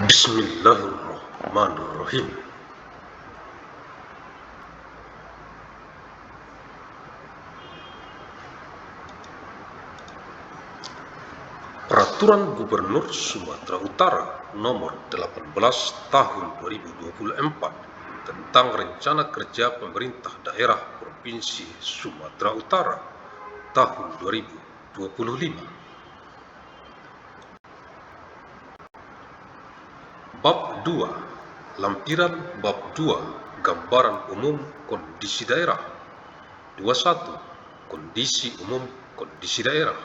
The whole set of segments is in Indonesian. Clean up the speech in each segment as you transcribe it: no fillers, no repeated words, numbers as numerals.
Bismillahirrahmanirrahim. Peraturan Gubernur Sumatera Utara Nomor 18 Tahun 2024 tentang Rencana Kerja Pemerintah Daerah Provinsi Sumatera Utara tahun 2025. Bab 2. Lampiran Bab 2. Gambaran umum kondisi daerah. 21. Kondisi umum kondisi daerah.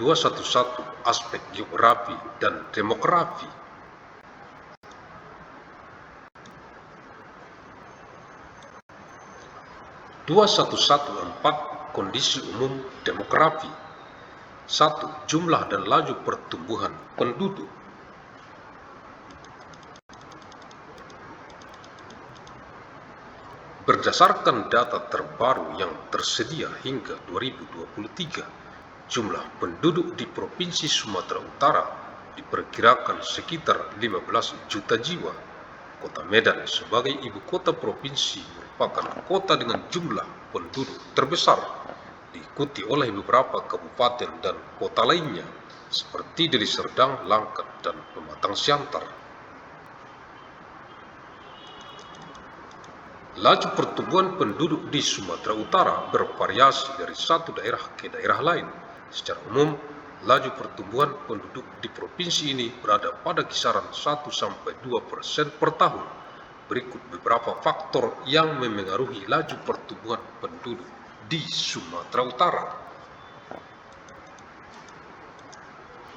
211. Aspek geografi dan demografi. 2114. Kondisi umum demografi. 1. Jumlah dan laju pertumbuhan penduduk. Berdasarkan data terbaru yang tersedia hingga 2023, jumlah penduduk di Provinsi Sumatera Utara diperkirakan sekitar 15 juta jiwa. Kota Medan sebagai ibu kota provinsi merupakan kota dengan jumlah penduduk terbesar, diikuti oleh beberapa kabupaten dan kota lainnya seperti Deli Serdang, Langkat, dan Pematang Siantar. Laju pertumbuhan penduduk di Sumatera Utara bervariasi dari satu daerah ke daerah lain. Secara umum, laju pertumbuhan penduduk di provinsi ini berada pada kisaran 1-2% per tahun. Berikut beberapa faktor yang memengaruhi laju pertumbuhan penduduk di Sumatera Utara.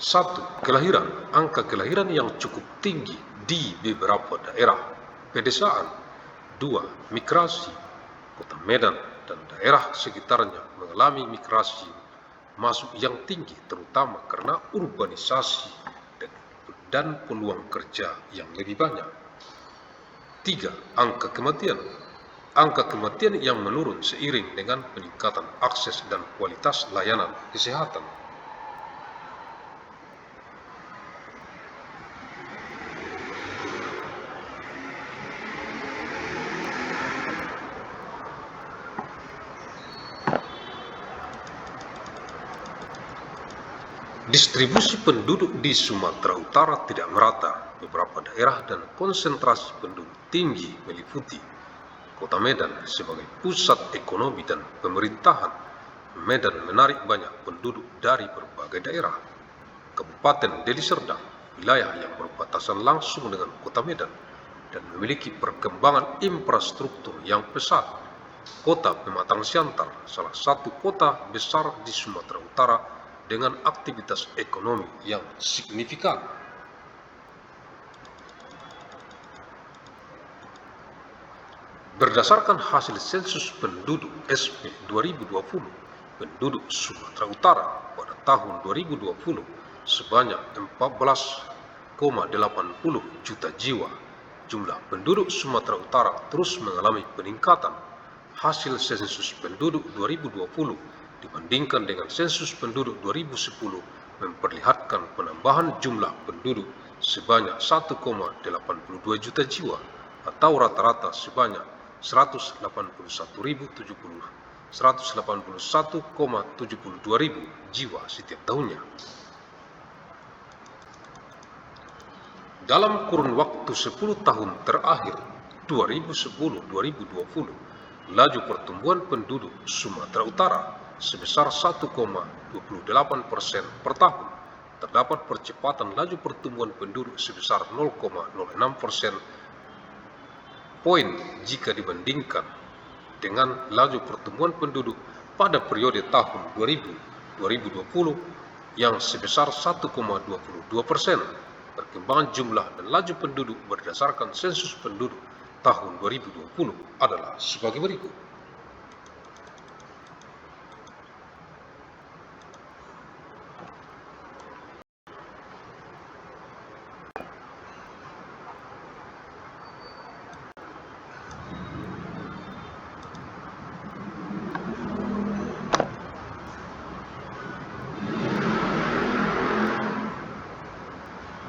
1. Kelahiran. Angka kelahiran yang cukup tinggi di beberapa daerah pedesaan. 2. Migrasi. Kota Medan dan daerah sekitarnya mengalami migrasi masuk yang tinggi terutama karena urbanisasi dan peluang kerja yang lebih banyak. 3. Angka kematian. Angka kematian yang menurun seiring dengan peningkatan akses dan kualitas layanan kesehatan. Distribusi penduduk di Sumatera Utara tidak merata. Beberapa daerah dan konsentrasi penduduk tinggi meliputi Kota Medan sebagai pusat ekonomi dan pemerintahan. Medan menarik banyak penduduk dari berbagai daerah. Kabupaten Deli Serdang, wilayah yang berbatasan langsung dengan Kota Medan dan memiliki perkembangan infrastruktur yang pesat. Kota Pematang Siantar, salah satu kota besar di Sumatera Utara dengan aktivitas ekonomi yang signifikan. Berdasarkan hasil sensus penduduk SP 2020, penduduk Sumatera Utara pada tahun 2020 sebanyak 14,80 juta jiwa. Jumlah penduduk Sumatera Utara terus mengalami peningkatan. Hasil sensus penduduk 2020 dibandingkan dengan sensus penduduk 2010 memperlihatkan penambahan jumlah penduduk sebanyak 1,82 juta jiwa atau rata-rata sebanyak 181,72 ribu jiwa setiap tahunnya. Dalam kurun waktu 10 tahun terakhir 2010-2020, laju pertumbuhan penduduk Sumatera Utara sebesar 1,28% per tahun. Terdapat percepatan laju pertumbuhan penduduk sebesar 0,06% poin jika dibandingkan dengan laju pertumbuhan penduduk pada periode tahun 2000-2020 yang sebesar 1,22%. Perkembangan jumlah dan laju penduduk berdasarkan sensus penduduk tahun 2020 adalah sebagai berikut.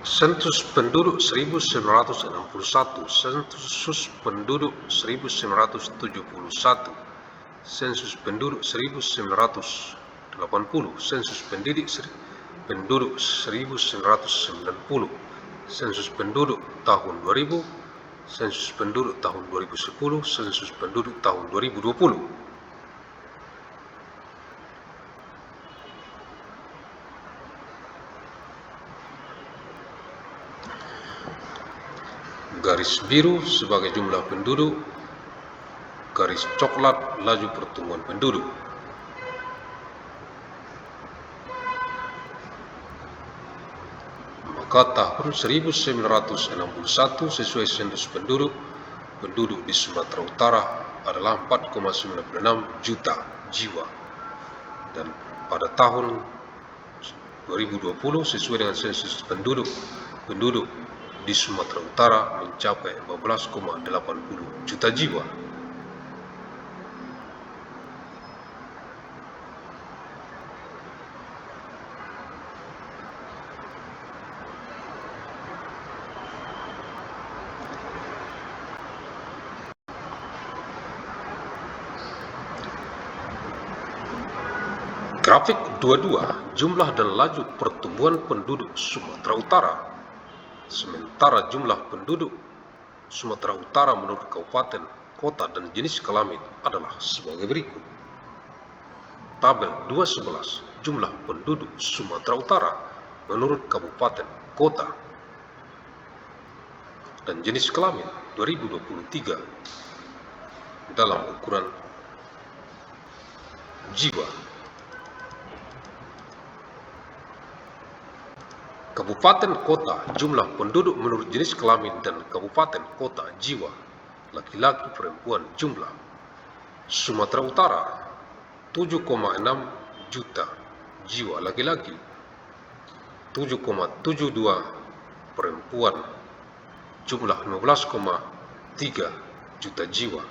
Sensus penduduk 1961, sensus penduduk 1971, sensus penduduk 1980, sensus penduduk 1990, sensus penduduk tahun 2000, sensus penduduk tahun 2010, sensus penduduk tahun 2020. Garis biru sebagai jumlah penduduk, garis coklat laju pertumbuhan penduduk. Maka tahun 1961 sesuai sensus penduduk di Sumatera Utara adalah 4,96 juta jiwa, dan pada tahun 2020 sesuai dengan sensus penduduk di Sumatera Utara mencapai 14,80 juta jiwa. Grafik 22, jumlah dan laju pertumbuhan penduduk Sumatera Utara. Sementara jumlah penduduk Sumatera Utara menurut kabupaten, kota, dan jenis kelamin adalah sebagai berikut. Tabel 211, jumlah penduduk Sumatera Utara menurut kabupaten, kota, dan jenis kelamin 2023 dalam ukuran jiwa. Kabupaten kota, jumlah penduduk menurut jenis kelamin dan kabupaten kota jiwa, laki-laki perempuan jumlah. Sumatera Utara 7,6 juta jiwa laki-laki, 7,72 perempuan, jumlah 15,3 juta jiwa.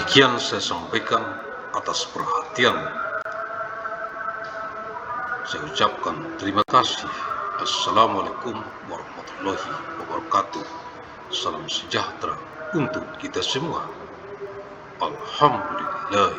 Demikian saya sampaikan atas perhatian. Saya ucapkan terima kasih. Assalamualaikum warahmatullahi wabarakatuh. Salam sejahtera untuk kita semua. Alhamdulillah.